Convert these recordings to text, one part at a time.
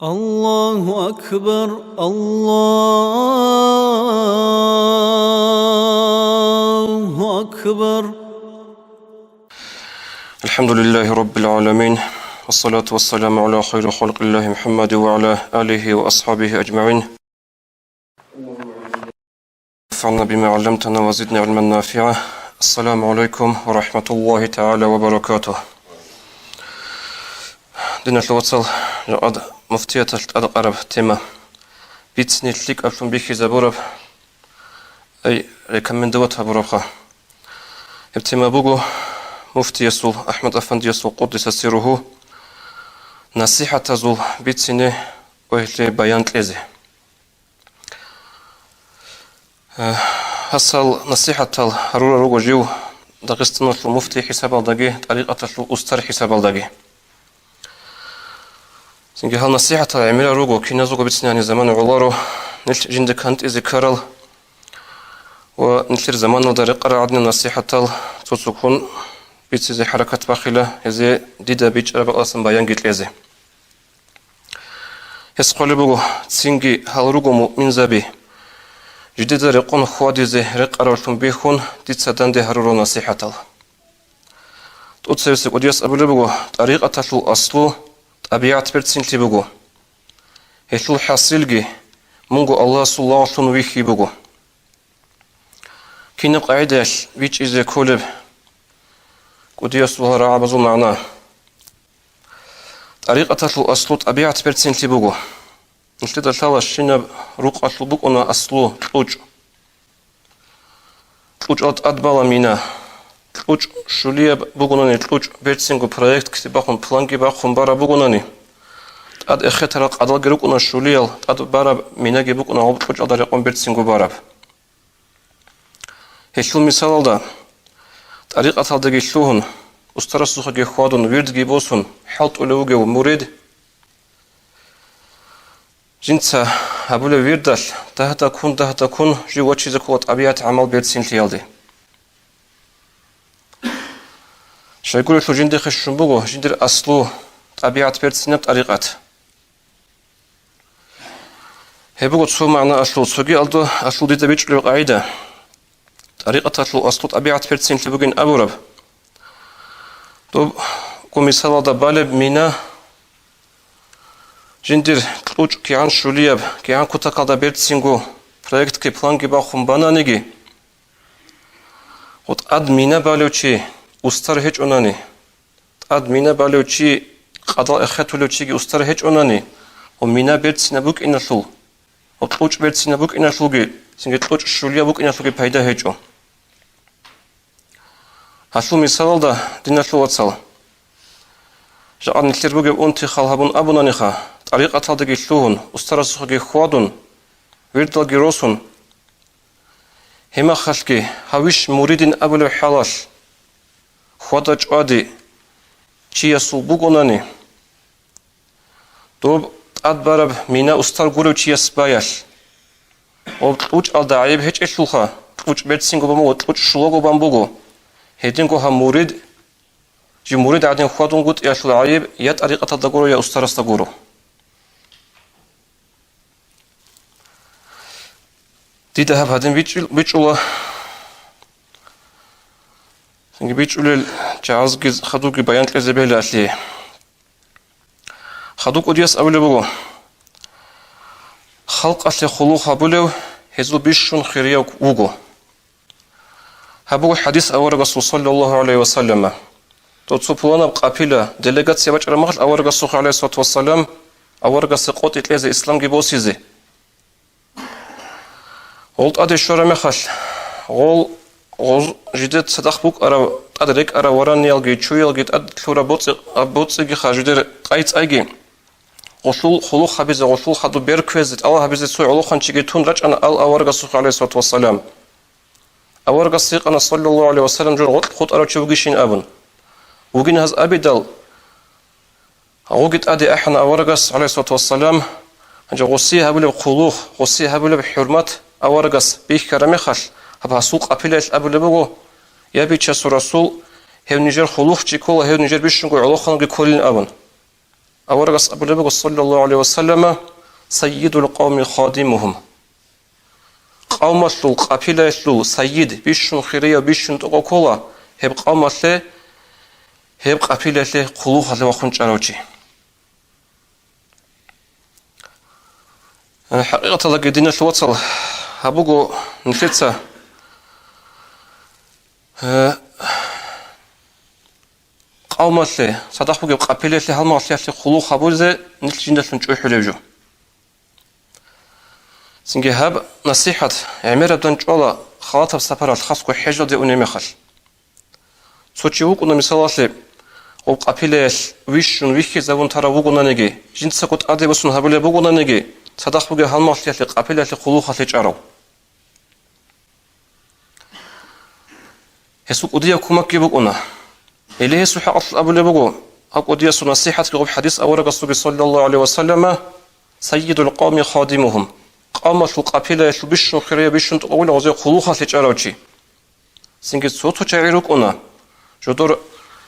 الله أكبر الله أكبر. الحمد لله رب العالمين، والصلاة والسلام على خير خلق الله محمد وعلى آله وأصحابه أجمعين. نفعنا بما علمتنا وزدنا علما نافعا. السلام عليكم ورحمة الله تعالى وبركاته. دينا الوصل جاد مفتية الأرب تيما بيتسني تلك أفلم بيكي زبورب أي ريكمندوتها بربخا ابتما بوغو مفتي يسول أحمد أفندي يسول قدس سيره نصيحة زول بيتسني ويهلي بيان تلزي هسال نصيحة الهرورة روغو جيو داغستان المفتي حساب الداغي طريقة الأستر حساب الداغي سنجي هل نصيحة العميلة روغو كي نزوغو بيتسني زمان غلارو نلت جندك هانت إزي كارل ونلتر زمان دارق عدنا نصيحة تسوكون بيتسي حركة باخلة إزي ديدا بيج ربا أصلا بيان جيت ليزي يسقولي بوغو تسنجي هل روغو مؤمن زبي جديد رقون خوادي زي رق أرالتون بيخون ديت سدان دي هرورو نصيحة تقصيسي قديس أبولي بوغو طريقة الأصلو طبيعة برتسنتي بوغو هيتل حاصلجي مونغو الله صلى الله عليه ويخي بوغو كينا قاعدة بيج إزي كولب قديس الله رعبزو معنا طريقة الأصلو طبيعة برتسنتي بوغو نشتد الثالة الشنب روق أطلبوك أنا أصلو تلوج أدبالا مينا تلوج شوليا بوغوناني تلوج بيرتسينغو بروجكت كتباخون بلانكي باخون بارا بوغوناني تاد إخيترق أدال جروك أنا شوليال تاد بارا ميناجي بوك أنا عبد تلوج أدال يقوم بيرتسينغو بارا هيشل مثال دا طريقة الدقي شلوهن استرسوخ جي خوادون ويرد جي بوسون حالت أولوغي ومريد جنسا هبولي ويردال تهتا كون جو وچيزا كوات أبيات عمل بيرتسين ليالدي شايقولي شو جندي خشن بوغو جندر أصلو طبيعة بيرتسين بطريقات هبوغو تسو معنا أصلو تسوغي ألدو أصلو ديدا بيجلو قاعدة طريقة أصلو طبيعة بيرتسين لبوغين أبورب دوب كو مثال دا بالب مينا جندر تلوج كيان شولياب كيان كوتاكالدا بيرتسينغو проект كي планги باخون بانانيجي вот админа балючи устар хеч онани админа балючи قادل اخاتولوچиги устар хеч онани о мина бертсина бук иналул о тлуч бертсина бук иналулги синге тлуч шулия бук иналулги пайда хечо асл мисалда диналул атсал жан нилтербуге онти халхабун абунаниха طريقة هذا الشلون استرسخ خوادون ويرتل جروسون هما خلقي هاويش مريدين أبو حلاش خوادج عادي شيء صلبوغوناني دوب أدبرب مينا استر غورو شيء سبايش وتوج الدعيب هيج إشلوخا توج بيتسينغو بامو توج شلوغو بامبوغو هيدينغو ها مريد جي مريد عادين خوادون غوت يشل عيب يا طريقة هذا غورو يا استرس غورو دي دهب هادين بيجولا سنجي بيجول جازغ خدوغ بيان كزبيل اسلي خدوغ اوديس اولي بوغو خلق اسلي خلوق هبولو هزو بيشون خيريا وغو هبو حديث اور رسول صلى الله عليه وسلم توتسو بلانا قابيلا делегация بچرمخل اور رسول عليه الصلاه والسلام اور رسول قوت اتلز اسلام گيبوسيزي Олд аде шораме хаш. Ол жидет садахбук ара адрек ара варанялги чуялги ад хора боцги хаждер қайц айги. Госул хулу хабизе госул хаду берквезит Аллах хабизе сой олоханчиги тун рачана ал аварга сух алейхиссалату вассалам. Аварга сиқана саллаллаху алейхи вассалам жор хут ара чугишин абун. Угин хаз абидал. Аугит аде ахна аварга алейхиссалату вассалам. Анжа госи хабуле хулух, госи хабуле хурмат أورجس بيك كرامخال هبها سوق أبيلش أبو لبوغو يا بيتش رسول هو نجار خلوق تقول هو نجار بيشنقو علوخان كلين أبن أورغس أبو لبغ صلى الله عليه وسلم سيد القوم خادمهم قوم الشل قبيلة الشل سيد بيشن خيرية بيشن تقوكولا هب قوم الشل هب قبيلة الشل قلوخ الشل وخنج أروجي حقيقة لك دين الوصل هبوغو نفيتسا قوم الشل صدق بوغو قبيلة الشل هالما الشل قلوخ هبوزي نتلجين دسن جوحو لبجو سنجي هاب نصيحة عميرة دون جولا خلاطة بسفر الخاص حجة دي أوني مخل سوچي وقونا مثالة او قبيلة ويشون ويخي زبون ترى وقونا نجي جنسا قد أدي بسون هبولي وقونا نجي صدق بوغي هالماش لي قبيلة خلوخة لجارو هسوك أديا كوماكي وقونا إليه سوحة أطل أبولي وقو هاك أديا سو نصيحة لغب حديث أورق الصبي صلى الله عليه وسلم سيد القوم خادمهم قام شو قبيلة شو بيشون خيرية بيشون تقول وزي خلوخة لجاروجي سنجي صوتو جايروك أنا جدور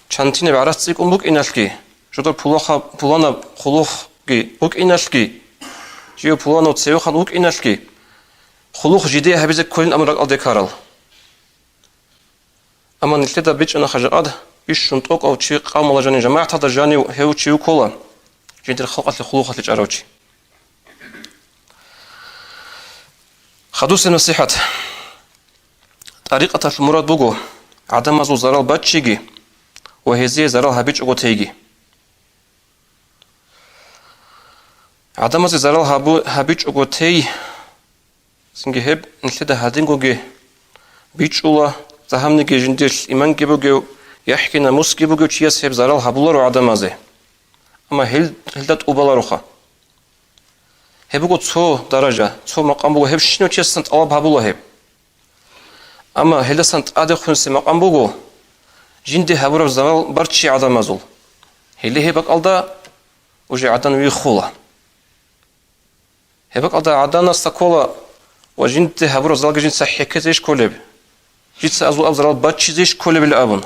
چانتيني بعرس تيكم بوك إنالكي جدور بولانا خلوخي بوك إنالكي جيو بولانا تسيوخان بوك إنالكي خلوخ جدية هبيزك كلين أمرك أدي كارل أما نلتدا بيج أنا خجاد بيشون توك أو تشي قام الله جاني جماعة هذا جاني هيو تشيو كولا جدير خلقة لخلوخة لجاروجي خدوس النصيحة طريقة المراد بوغو عدم زو زرال باتشيجي وهزي زرال هبيج أغو تيجي عدم زو زرال هبيج أغو تي سنجي هب نلتدا هادينغوغي بيج أولا زهامنيجي جندير إيمان جيبوغيو يحكينا موس جيبوغيو چياس هب زرال هبولارو عدم زي أما هلدات أوبالاروخا هبوغو تو درجة تو مقام بوغو هب شنو چيسنت ألاب هبولا هب أما هلسنت أدي خنسي مقام بوغو جندي هبورو زرال برچي عدم زول هلي هبك ألدا وجي عدن ويخولا هبك ألدا عدن استقولا وجندي هبورو زرال جند سحيكي زيش كولب جيت سأزول أبزرال برچي زيش كولب الأبن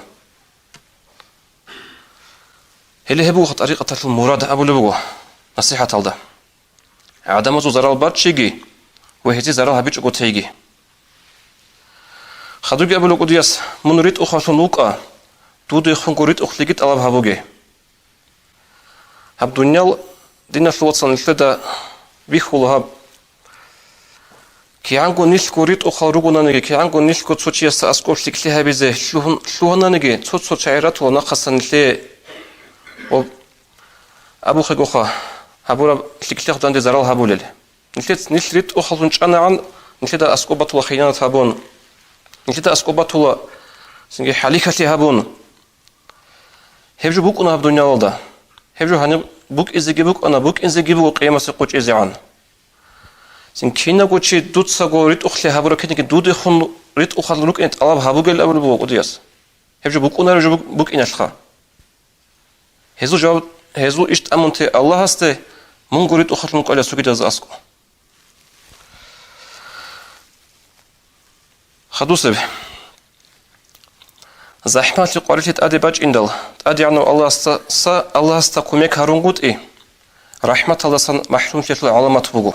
هلي هبوغو طريقة المراد أبو لبوغو نصيحة ألدا عدم زو زرال باتشيجي وهزي زرال هبيج أغو تيجي خدوغي أبو لوكو دياس من ريت أخوة نوكا دودو يخونكو ريت أخليجيت ألاب هبوغي هب دنيال دينا شلواتسان الفدا بيخولو هب كي عنكو نيشكو ريت أخوة روغونا نيجي كي عنكو نيشكو تسوچي يسا أسكو شليكلي هبيزي شلوهنا نيجي تسوچو چايرات ونقصان لي أبو خيقوخا هبورا شليكلي خدان دي زرال هبولل نشلت أخلون چانا عن نشلت أسكوباتولا خيانة هبون نشلت أسكوباتولا سنجي حاليكتي هبون هبجو بوك أنا هبدونيا والدا هبجو هاني بوك إزيجي بوك أنا بوك إزيجي بوك قيمة سيقوش إزي عن سن كينا قوشي دود ساقو ريت أخلي هبورا كتنك دود يخون ريت أخل لوك إنت ألاب هبوغل أول بوك ودياس هبجو بوك أنا رجو بوك إناشخا هزو جواب هزو إشت أمونتي الله هسته من قريت أخذ من قلة سوكي جاز أسكو خدوسه زحمة لقريتي تأدي باج إندل تأدي عنو الله استا كوميك هارون قد إيه رحمة الله سن محروم تيتل علامات بوغو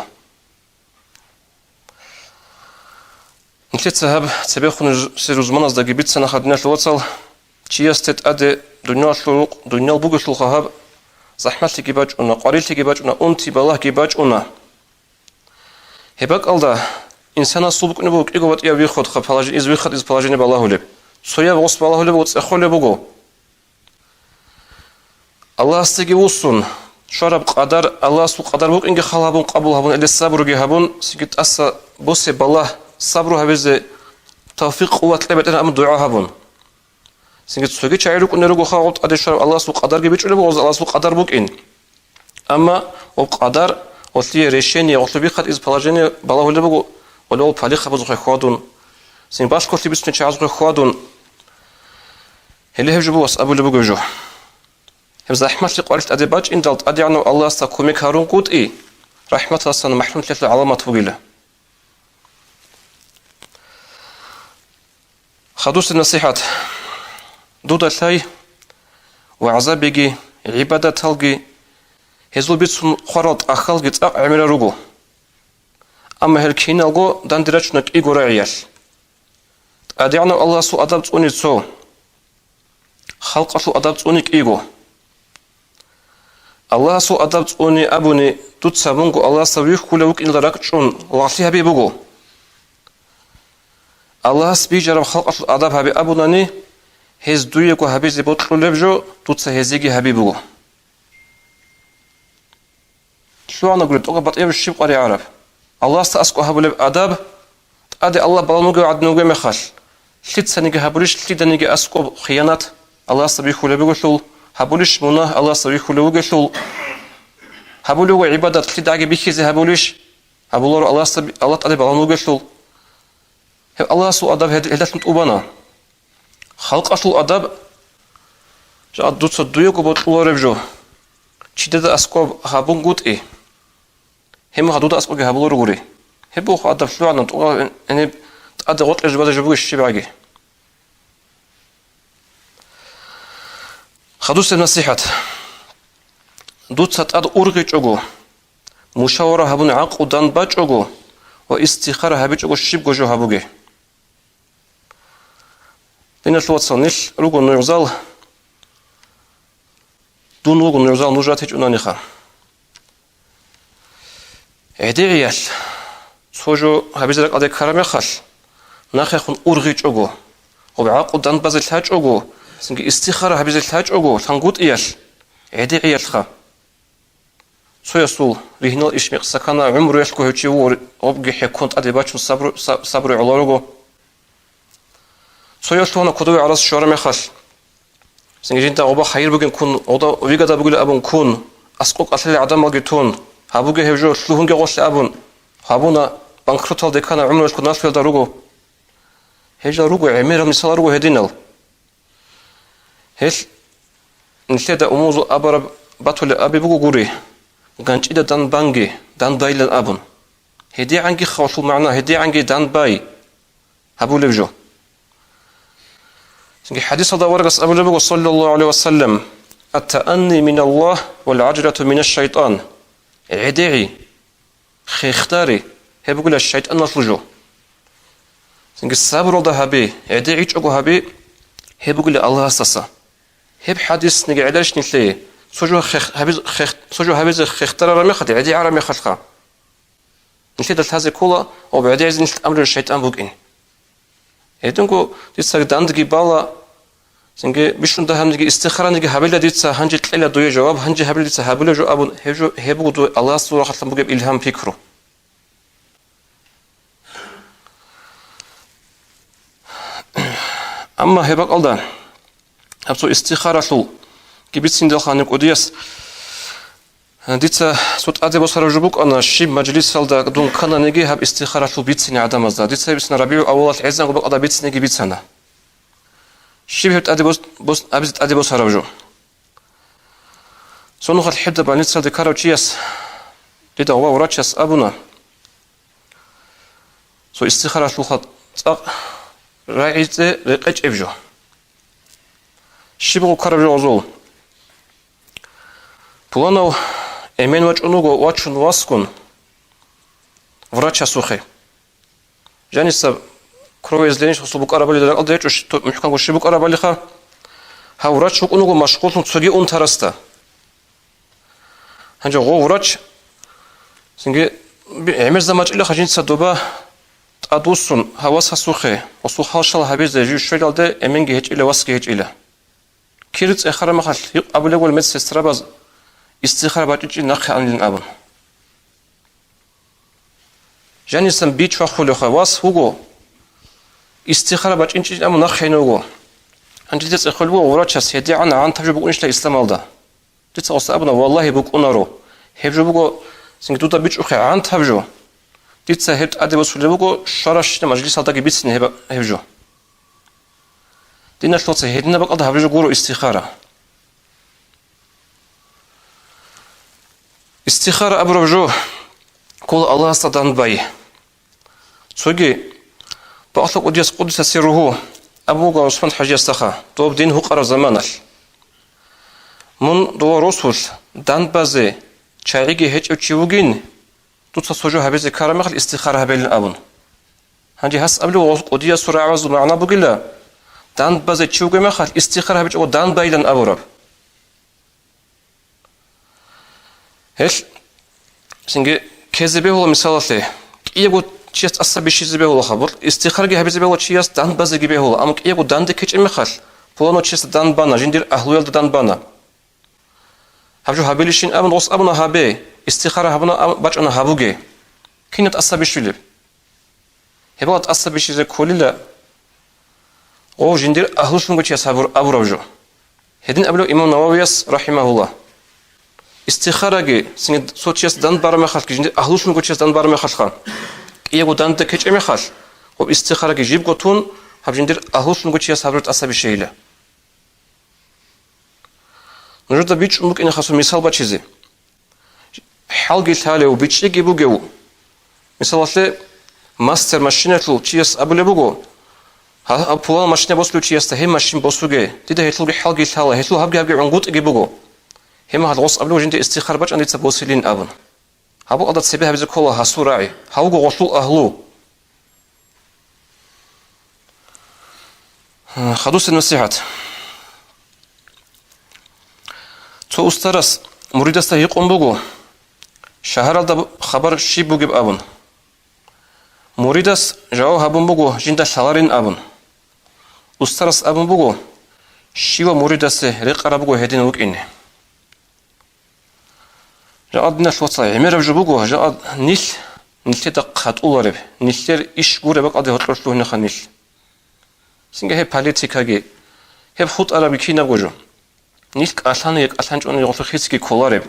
نتلت سهب تبيخون سيروزمان از دا جبيت سنة خدنا الوصل چياست تأدي دنيا بوغو شلخهاب زحمة لقباج أنا قريل لقباج أنا أنتي بالله قباج أنا هبك الله إنسان صوبك نبوك إقوات يا بيخد خبلاج إز بيخد إز بلاجين بالله لب سويا بغص بالله لب وتأخذ لبوجو الله استجي وصون شرب قدر الله سو قدر بوك إنك خلابون قبولهابون إلى الصبر جهابون سكت أسا بوسي بالله صبره هبز توفيق قوة لبت أنا أم دعاء هابون سنجد سوكي شايروك نرجو خاوت أدي شرب الله سو قدر جبيش ولا بوز الله سو قدر بوك إن أما وقدر وثلي ريشيني وثلي بيخد إز بلاجيني بالله لبوجو ولا بالي خبز خودون سن باش كل بيسمي شعاز خودون هل هجبوا أبو لبوجو جو هم زحمة لقارش أدي باج إن دلت أدي عنو الله استقومك هارون قود إيه رحمة الله سن محروم ثلاث علامات فوقيله خدوس النصيحات دودة ثاي وعذابيجي عبادة تلقي هزول بيتسون خرط أخال جت عمل رجو أما هالكين الجو دان درجنك إيجو رعيال أدينا الله سو أدب توني سو خلق سو أدب تونيك إيجو الله سو أدب توني أبوني توت سبونجو الله سويه كله إن درجتشون وعصيها بيبوجو الله سبيجر خلق سو أدب هبي أبوناني هز دويكو هبي زبط لبجو توت سهزيجي هبي بوجو شو أنا قلت أقبض إيه الشيء قري عرب الله استأسكو هبول أدب أدي الله بلانوجو عدنوجو مخال شلت سنيجي هبوليش شلت دنيجي أسكو خيانات الله سبيخو لبيقول هبوليش مناه الله سبيخو لبيقول هبولو عبادات شلت داعي بيخيز هبوليش هبولور الله سبي الله أدي بلانوجو شل الله سو أدب هذا تنتوبنا خلق أصل أدب جاء دوت صديق وبطلوا رجو شدة أسكو هبون قط إيه هم هدوت أسكو هبولور غوري هبو أدب شلو عنا تقول إني أدب غط إجبار جبوا الشيء بعجي خدوس النصيحة دوت سات أد أورغي جوجو مشاورة هبون عقد دان باجوجو واستخارة هبيجوجو الشيء جوجو هبوجي لين شلوت صنيش روجو نيوزال دون روجو نيوزال نجات هيج أنانيخا عديعيال سوجو هبيزرك أديك كرامي خال ناخيخون أورغي جوجو وبعقد دان بازل هاج جوجو سنجي استخارة هبيزل هاج جوجو ثانقود إيال عديعيال خا سويسول ريهنال إشميق سكانا عمرو يشكو هجيو أبغي حكونت أدي باتشون صبر على روجو سويسول أنا كدوي عرس شورا مخاش سنجي جنتا أبغى خير بقين كون أودا ويجدا بقول أبون كون أسقط أصل عدم ماجتون هبوجي هجو شلون جوش أبون هبونا بانكروتال دكانا عمرو يشكو ناس في الدروجو هجا روجو عمير من سال روجو هدينال هش نشيدا أموزو أبرب باتول أبي بقو جوري كانش إذا دان بانجي دان باي للأبن هدي عنجي خوصو معنا هدي عنجي دان باي هبو لبجو حديث هذا ورقص أبو لبجو صلى الله عليه وسلم التأني من الله والعجلة من الشيطان عديعي خيختاري هبقول الشيطان نصلجو الصبر ده هبي عديعي تشوكو هبي هبقول الله استسا هب حديث نجي علاش نتلي سوجو هبز خيختار رامي خدي عدي عرامي خلقا نشيد هذا كله وبعدين عايزين أمر الشيطان بوجين هيدونكو تيسا داندقي بالا سنجي بيشون ده هنجي استخارة نجي هبلا ديتسا هنجي تلا دوي جواب هنجي هبلا ديتسا هبلا جو أبو هبو دو الله سورة خلصنا بوجب إلهام فكره أما هبك ألدان هبسو استخارة شو كبيت سندل خانك أوديس ديتسا صوت أدي بصر جبوك أنا شيب مجلس سالدا دون كنا نجي هب استخارة شو بيت سنة عدم أزدا ديتسا بسنا ربيع أول عزنا قبل أدا بيت سنة بيت سنة شيب هبت أدي بص أبزت أدي بصر جو سونو خد حد بانيت سالدا كاروتشيس ديتا هو وراتشيس أبونا سو استخارة شو خد رايت رقج إفجو شيبو كارجو أزول بلانو إيمان وجهنوجو واتشون واسكون وراتشا سوخي جانيسا كرويز لينش خصوبك أرابلي دلال أدريج وش محكم وشيبك أرابلي خا هوراتش وكونوجو مشغول تسوجي أون ترستا هنجا غو وراتش سنجي عمر زماج إلا خجين تسدوبا أدوسون هواس سوخي وسوخ هالشال هبيز جيو شويل ده إيمانجي هج إلا واسكي هج إلا كيرت آخر ما خل قبل أول مس استرابز استخارة باتجي نخ عن الأبن جاني سام بيتش وخلو خواص هو استخارة باتجي أمو نخ ينوجو عندي تيس خلوه وراتش هدي عن تجربة ونشلا إسلام الله تيس أصلا والله بوك أنارو هبجو بوكو سنجدودا بيتش أخي عن تبجو تيس هبت أدي بسولي بوكو شرش مجلس هذا جبيتني هبجو دينا شلوت هدينا بقى ده هبجو جورو استخارة استخارة أبرجو كل الله استدان باي سوجي بأطلق أديس قدس سيره أبوغا عثمان حاجة استخا دوب دين هو قرار زمانش من دو رسول دان بازي чайги хеч учивугин тут сожу хабезе карамахал истихара хабелин абун ханди хас аблу одия сура авазу маана бугила дан базе чуге махал истихара хабеч о дан байлан абураб хеш синге кезебе хола мисаласе киего чест асабишизебе хола хабул истихарги хабезебе хола чиас дан базе гибе хола ам киего дан де кеч махал плано чест дан бана жиндир ахлуел дан бана хабжу хабелишин абун ос абуна хабе истихара хабуна бачана хабуге кинат асабишиле хебат асабишизе колила о жиндир ахлушун гочи сабур абуравжу хедин аблу имам нававиас рахимахуллах истихараги синг сочиас дан барма халки жиндир ахлушун гочи дан барма халха иего дан те кечеме хал о истихараги жиб готун хабжиндир ахлушун гочи сабурт асабишейле нужда бич умук ин хасу мисал бачизи халги тале у бичи гибугеу мисаласе мастер машинатлу чиас абулебуго ха пула машина бослу чиас та хем машин босуге дида хетлу халги тала хетлу хабги унгут гибуго хем хал гос аблу жинде истихар бач андица босилин абун хабу адат себе хабизе кола хасураи хауго госул ахлу хадус насихат تو استرس مرید است هیچ بگو شهر الدا خبر شی بگیب آبون مرید است جاو هبون بگو جنده شلارین آبون استرس آبون بگو شی و مرید است ریق بگو هدین وک اینه جاد نشوتای امیر جو بگو جاد نیل تدقت اولارب نیلتر ایش گوره بق آده هتلوش لونه خانیل سینگه هی پالیتیکاگی هی خود عربی کی نگوجو نیک آسان یک آسان چون یه خود خیلی کلاره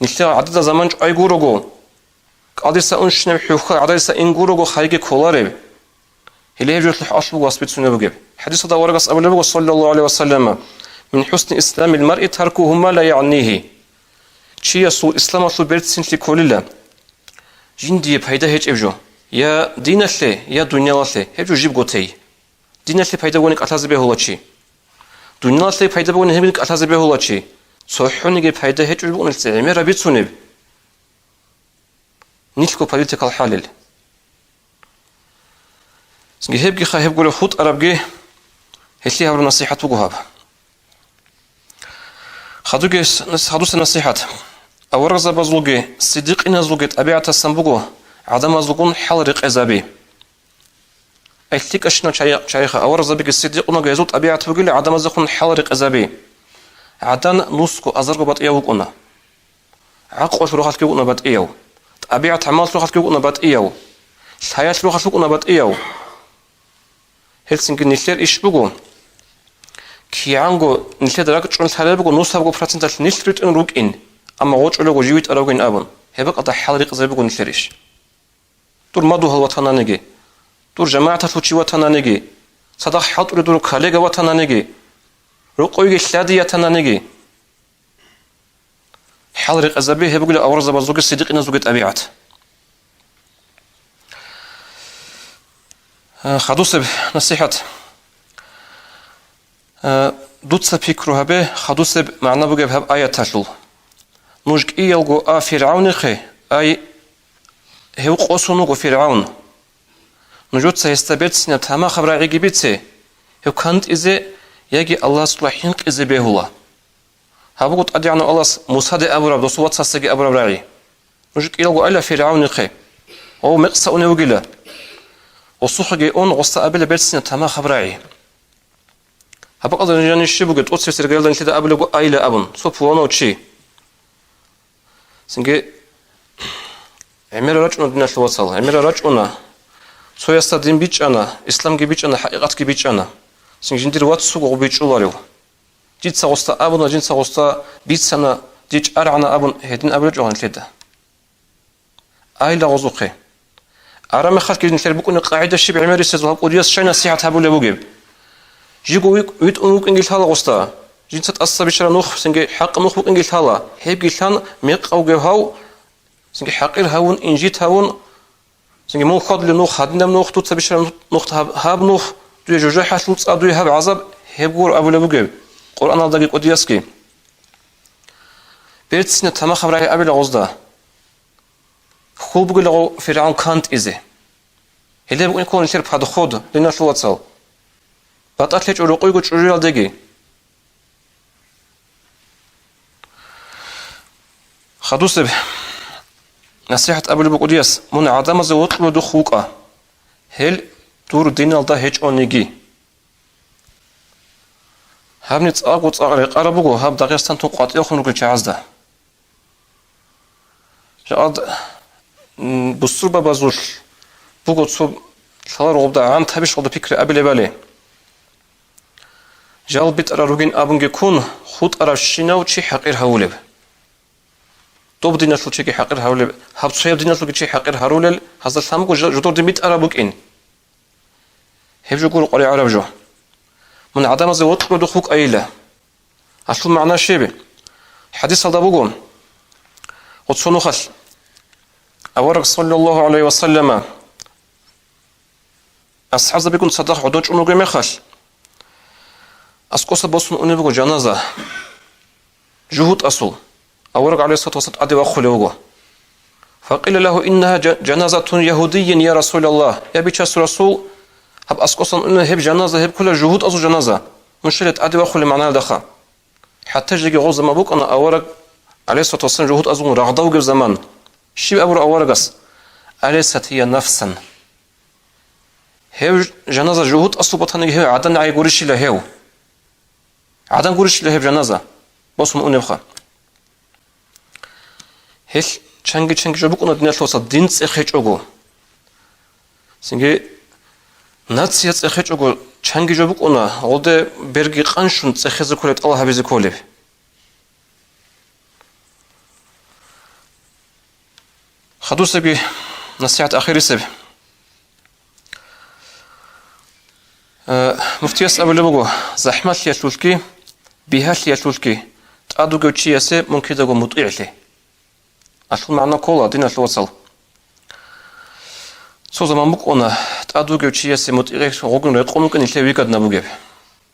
نیسته عدد زمان چای گورگو عدد اون شنو حیوخه عدد این گورگو خیلی کلاره هلیه جلوه آشوب واسبت سونه بگه حدیث داوره قص أبو لبو صلی الله علیه وسلم من حسن إسلام المرء تركه ما لا يعنيه چی اصول اسلام اصول برد سنتی کلیله جندی پیدا هیچ ابجو یا دینله یا دنیاله هیچ جیب گوتی دینله پیدا گونی کاتاز به هولا چی دنیاله پیدا گونی همین کاتاز به هولا چی صحونی پیدا هیچ جیب گونی سعی رابط سونب نیلکو پالیتیکال حالل سنجي هبجي خا هبقول خود عربجي هسلي هبر نصيحة وجوهاب خدوس النصيحة أورز بزلقي صديق إن زلقت أبيعت السنبوجو عدم زلقون حلرق أزابي أيتك أشنا شيخ أورز بيجي صديق إنه جزوت أبيعت بقول عدم زلقون حلرق أزابي عدن نسكو أزرق بات إياه وقنا عقوش روحك وقنا بات إياه أبيعت عمال روحك وقنا بات إياه حياة روحك وقنا بات إياه هلسنجي نيشلر إيش بقول كيانغو نيشلر دراك تشون الحلال بقول نص بقول برسنتال نيشلرت إن روك إن أما غوش على وجويت على وين أبون هبق قطع حلقة زي بقول نيشلر إيش دور مادو هالوطنا نجي دور جماعة الفوتشي وطنا نجي صدق حط دور خالق وطنا نجي رقوي شادية وطنا نجي حلقة زبيه هبقول أورز بزوج الصديق إن زوجة أبيعت خدوس نصيحة دوتس فكره به خدوس معناه بجيب هب آية تشل نوجك يلقو فرعون خي أي هو قصونه فرعون نجود سيستبد سنة تما خبر عجيبته هو كانت إذا يجي الله صلاحين إذا بهلا هبقول أدعنا الله مصاد أبو رب دوسوات ساسجي أبو رب رعي نوجك يلقو ألا فرعون خي أو مقصأ وجلا وصحجي أون غصة قبل بيتسنا تما خبرعي هبقى أظن جاني الشبوجت أوصي سرقالنا كده قبل قايلة أبن صوب وانا وشي سنجي عمير رجعنا دينا الوصل عمير رجعنا سو يستدين بيج أنا إسلام جي بيج أنا حقيقة بيج أنا سنجي جندير واتسوق وبيج أولاريو جيت سغصة أبن جيت سغصة بيت سنة جيت أرعنا أبن هدين قبل رجعنا كده آيلة غزوقي أرام خالك ينتهي بكون قاعدة الشبع عمري سيزوها قديس شيء نصيحة هبول لبوجيب جيجو ويت أمك إنجيل هلا غستا جيت تتأثر بشرا نوخ سنجي حق نوخ بك إنجيل هلا هيب جيلان ميق أو جوهاو سنجي حقير هون إنجيت هون سنجي مو خاد لنوخ هادنا نوخ توت بشرا نوخ هاب نوخ دوي جوجا حسلوت أدوي هاب عذاب هيب جور أبو لبوجيب قرآن الله دقيق قديس كي بيرتسنا تما خبرة أبي لغزدا خوب بقول فرعون كانت إزه هلا بقول يكون شرب هذا خود لنا شو وصل بطلت ليش أروقي قلت رجال دقي خدوس به نصيحة أبو البقودياس من عدم زوج ودخوك هل دور دين الله هيج أونيجي هم نتأق وتأق أربعو هم دقيقة تنقط يأخذ نقول شعزده جاد بصور ببازوش بقول صوب شلار غبدا عن تبيش غدا فكرة أبي لبالي جال بيت أراروجين أبنجي كون خود أراشينا وشي حقير هولب طب دينا شو شيء حقير هولب هب صيب دينا شو شيء حقير هرولل هذا سامك جدور دي بيت أرابوك إن هيفجو قول قري عرب جو من عدم زوج ودخوك أيله أصل معنا شيء حديث هذا بقول وتصونو خش أورك صلى الله عليه وسلم أصحاب بيكون صدق عدوش أنو جميع خش أسقط بوسن أنو بقول جنازة جهود أصل أورك عليه الصلاة والسلام أدي وأخله وجو فقيل له إنها جنازة يهودي يا رسول الله يا بيتشاس رسول هب أسقط أنو هب جنازة هب كل جهود أصل جنازة مشكلة أدي وأخله معناه دخل حتى يجي غوز ما بوك أنا أورك عليه الصلاة والسلام جهود أزون رغضة وجب زمان شيء أبو أورجس أليست هي نفسا هي جنازة جهود أصل بطني هي عدن عي قريش له هيو عدن قريش له جنازة بس من أنبخا هيش شنجي جبوك أنا دنيا شو صدين تأخيج أقول سنجي ناتسيات تأخيج أقول شنجي جبوك أنا عود برجي قنشون تأخيز كولت الله بيز كولب خدوس بي نصيحة أخير سب مفتيس أبو لبغو زحمة ليشلوشكي بها ليشلوشكي تأدو جوتشي يسي ممكن دغو مطيع لي أشل معنا كولا دينا شو وصل سو زمان بوك أنا تأدو جوتشي يسي مطيع غوغن ريق ممكن يتلوي قد نبوغيب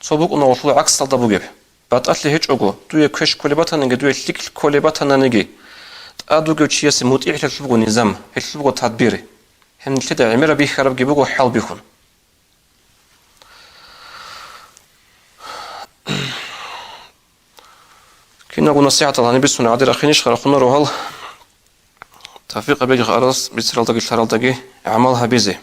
سو بوك أنا وصل عكس تلدا بوغيب بعد أتلي هيج أغو دوية كوش كوليباتا نجي دوية ليك كوليباتا نجي أدو جوتشي يسي مطيع لشلوغو نظام هشلوغو تدبيري هم نتلدا عميرا بيه خراب جيبوغو حال بيخون كنا قلنا نصيحة الله نبي سنة عدير أخينيش خرقنا روحال توفيق بيجي خارس بيتسرال دقي أعمالها بيزي